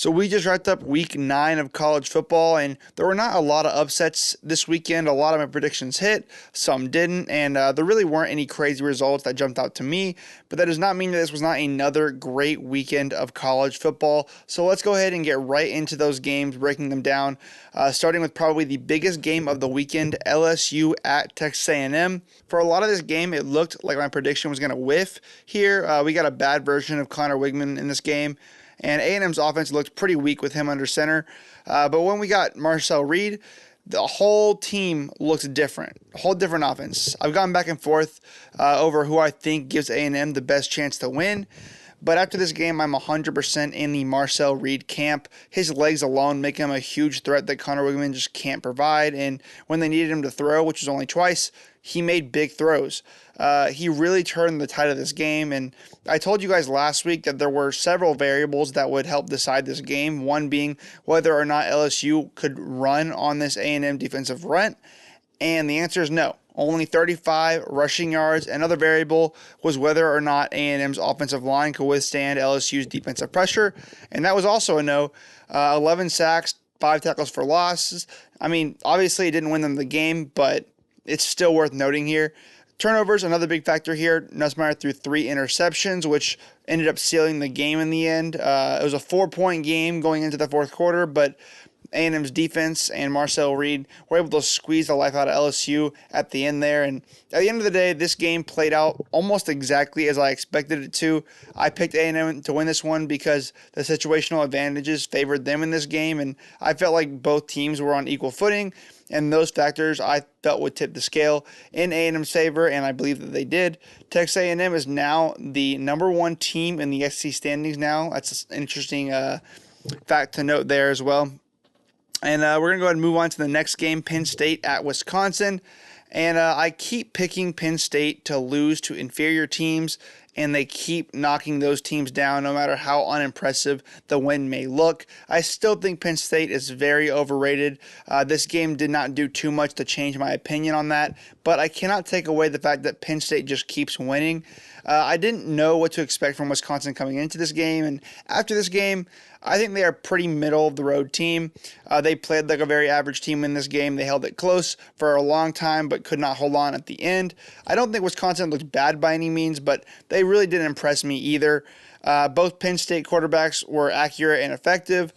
So we just wrapped up week 9 of college football, and there were not a lot of upsets this weekend. A lot of my predictions hit, some didn't, and there really weren't any crazy results that jumped out to me. But that does not mean that this was not another great weekend of college football. So let's go ahead and get right into those games, breaking them down, starting with probably the biggest game of the weekend, LSU at Texas A&M. For a lot of this game, it looked like my prediction was going to whiff here. We got a bad version of Connor Wigman in this game. And A&M's offense looked pretty weak with him under center. But when we got Marcel Reed, the whole team looks different. A whole different offense. I've gone back and forth over who I think gives A&M the best chance to win. But after this game, I'm 100% in the Marcel Reed camp. His legs alone make him a huge threat that Connor Wigman just can't provide. And when they needed him to throw, which was only twice, he made big throws. He really turned the tide of this game. And I told you guys last week that there were several variables that would help decide this game. One being whether or not LSU could run on this A&M defensive front. And the answer is no. Only 35 rushing yards. Another variable was whether or not A&M's offensive line could withstand LSU's defensive pressure. And that was also a no. 11 sacks, 5 tackles for losses. I mean, obviously it didn't win them the game, but it's still worth noting here. Turnovers, another big factor here. Nussmeier threw 3 interceptions, which ended up sealing the game in the end. It was a 4-point game going into the fourth quarter, but A&M's defense and Marcel Reed were able to squeeze the life out of LSU at the end there. And at the end of the day, this game played out almost exactly as I expected it to. I picked A&M to win this one because the situational advantages favored them in this game, and I felt like both teams were on equal footing, and those factors I felt would tip the scale in A&M's favor, and I believe that they did. Texas A&M is now the number 1 team in the SEC standings now. That's an interesting fact to note there as well. And we're going to go ahead and move on to the next game, Penn State at Wisconsin. And I keep picking Penn State to lose to inferior teams, and they keep knocking those teams down no matter how unimpressive the win may look. I still think Penn State is very overrated. This game did not do too much to change my opinion on that, but I cannot take away the fact that Penn State just keeps winning. I didn't know what to expect from Wisconsin coming into this game, and after this game, I think they are a pretty middle-of-the-road team. They played like a very average team in this game. They held it close for a long time, but could not hold on at the end. I don't think Wisconsin looked bad by any means, but they really didn't impress me either. Both Penn State quarterbacks were accurate and effective.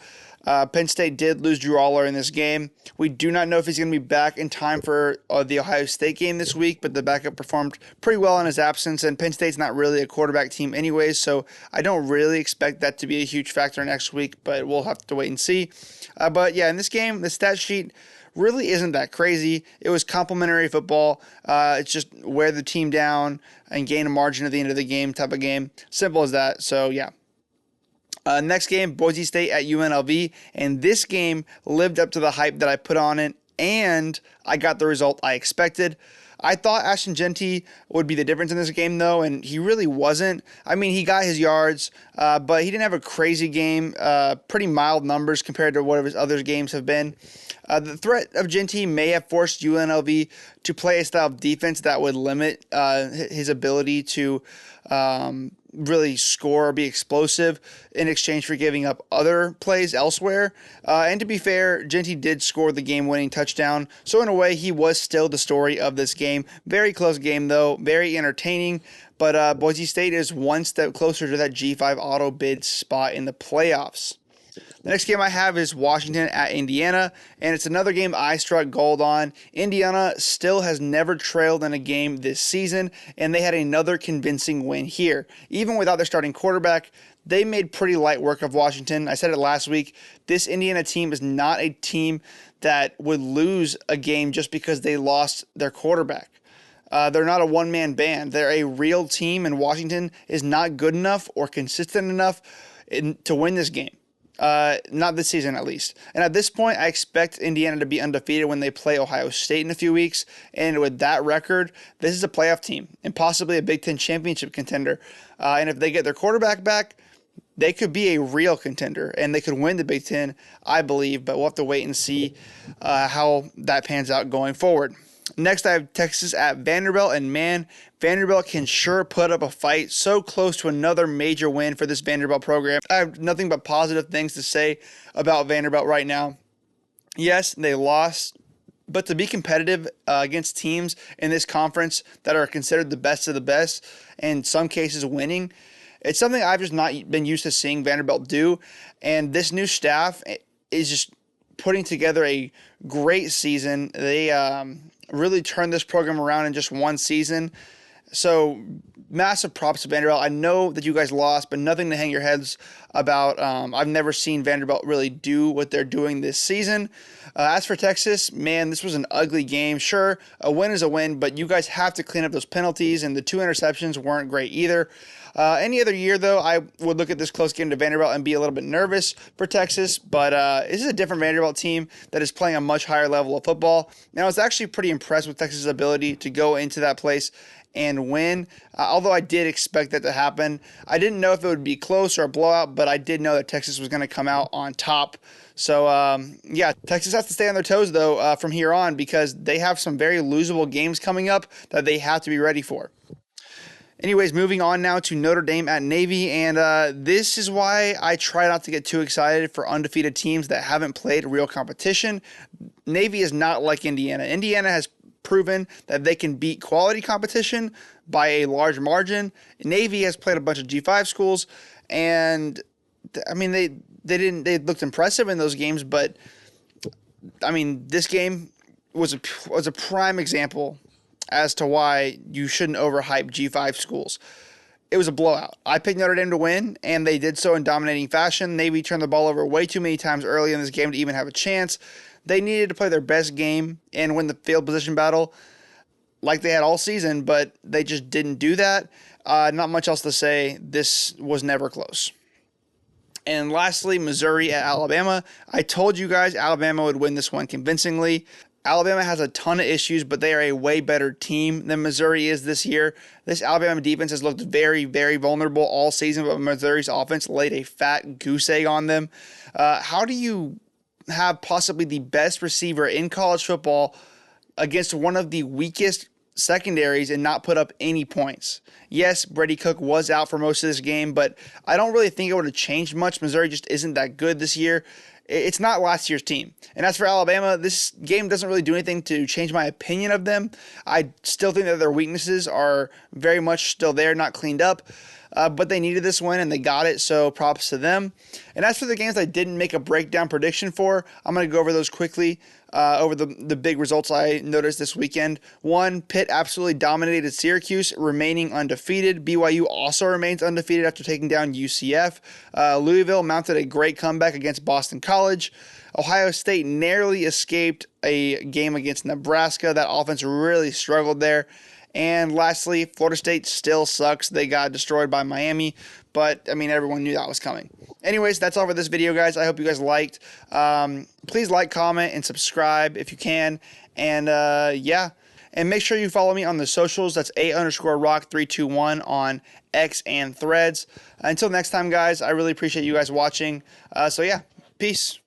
Penn State did lose Drew Aller in this game. We do not know if he's going to be back in time for the Ohio State game this week, but the backup performed pretty well in his absence, and Penn State's not really a quarterback team anyways, so I don't really expect that to be a huge factor next week, but we'll have to wait and see. But yeah, in this game, the stat sheet really isn't that crazy. It was complimentary football. It's just wear the team down and gain a margin at the end of the game type of game. Simple as that, so yeah. Next game, Boise State at UNLV, and this game lived up to the hype that I put on it, and I got the result I expected. I thought Ashton Jeanty would be the difference in this game, though, and he really wasn't. I mean, he got his yards, but he didn't have a crazy game. Pretty mild numbers compared to what his other games have been. The threat of Jeanty may have forced UNLV to play a style of defense that would limit his ability to really score or be explosive in exchange for giving up other plays elsewhere. And to be fair, Jeanty did score the game-winning touchdown. So in a way, he was still the story of this game. Very close game, though. Very entertaining. But Boise State is one step closer to that G5 auto bid spot in the playoffs. The next game I have is Washington at Indiana, and it's another game I struck gold on. Indiana still has never trailed in a game this season, and they had another convincing win here. Even without their starting quarterback, they made pretty light work of Washington. I said it last week. This Indiana team is not a team that would lose a game just because they lost their quarterback. They're not a one-man band. They're a real team, and Washington is not good enough or consistent enough to win this game. Not this season, at least. And at this point, I expect Indiana to be undefeated when they play Ohio State in a few weeks. And with that record, this is a playoff team and possibly a Big Ten championship contender. And if they get their quarterback back, they could be a real contender and they could win the Big Ten, I believe. But we'll have to wait and see how that pans out going forward. Next, I have Texas at Vanderbilt, and man, Vanderbilt can sure put up a fight. So close to another major win for this Vanderbilt program. I have nothing but positive things to say about Vanderbilt right now. Yes, they lost, but to be competitive against teams in this conference that are considered the best of the best, in some cases winning, it's something I've just not been used to seeing Vanderbilt do. And this new staff is just putting together a great season. They really turned this program around in just one season. So massive props to Vanderbilt. I know that you guys lost, but nothing to hang your heads about. I've never seen Vanderbilt really do what they're doing this season. As for Texas, man, this was an ugly game. Sure, a win is a win, but you guys have to clean up those penalties, and the 2 interceptions weren't great either. Any other year, though, I would look at this close game to Vanderbilt and be a little bit nervous for Texas, but this is a different Vanderbilt team that is playing a much higher level of football. And I was actually pretty impressed with Texas' ability to go into that place and win, although I did expect that to happen. I didn't know if it would be close or a blowout, but I did know that Texas was going to come out on top. So, yeah, Texas has to stay on their toes, though, from here on, because they have some very losable games coming up that they have to be ready for. Anyways, moving on now to Notre Dame at Navy, and this is why I try not to get too excited for undefeated teams that haven't played real competition. Navy is not like Indiana. Indiana has proven that they can beat quality competition by a large margin. Navy has played a bunch of G5 schools, and I mean they looked impressive in those games, but I mean this game was a prime example as to why you shouldn't overhype G5 schools. It was a blowout. I picked Notre Dame to win, and they did so in dominating fashion. Navy turned the ball over way too many times early in this game to even have a chance. They needed to play their best game and win the field position battle like they had all season, but they just didn't do that. Not much else to say. This was never close. And lastly, Missouri at Alabama. I told you guys Alabama would win this one convincingly. Alabama has a ton of issues, but they are a way better team than Missouri is this year. This Alabama defense has looked very, very vulnerable all season, but Missouri's offense laid a fat goose egg on them. How do you have possibly the best receiver in college football against one of the weakest secondaries and not put up any points? Yes, Brady Cook was out for most of this game, but I don't really think it would have changed much. Missouri just isn't that good this year. It's not last year's team. And as for Alabama, this game doesn't really do anything to change my opinion of them. I still think that their weaknesses are very much still there, not cleaned up. But they needed this win, and they got it, so props to them. And as for the games I didn't make a breakdown prediction for, I'm going to go over those quickly, over the big results I noticed this weekend. 1, Pitt absolutely dominated Syracuse, remaining undefeated. BYU also remains undefeated after taking down UCF. Louisville mounted a great comeback against Boston College. Ohio State narrowly escaped a game against Nebraska. That offense really struggled there. And lastly, Florida State still sucks. They got destroyed by Miami, but I mean, everyone knew that was coming. Anyways, that's all for this video, guys. I hope you guys liked. Please like, comment, and subscribe if you can. And yeah, and make sure you follow me on the socials. That's A_Rock321 on X and Threads. Until next time, guys, I really appreciate you guys watching. So yeah, peace.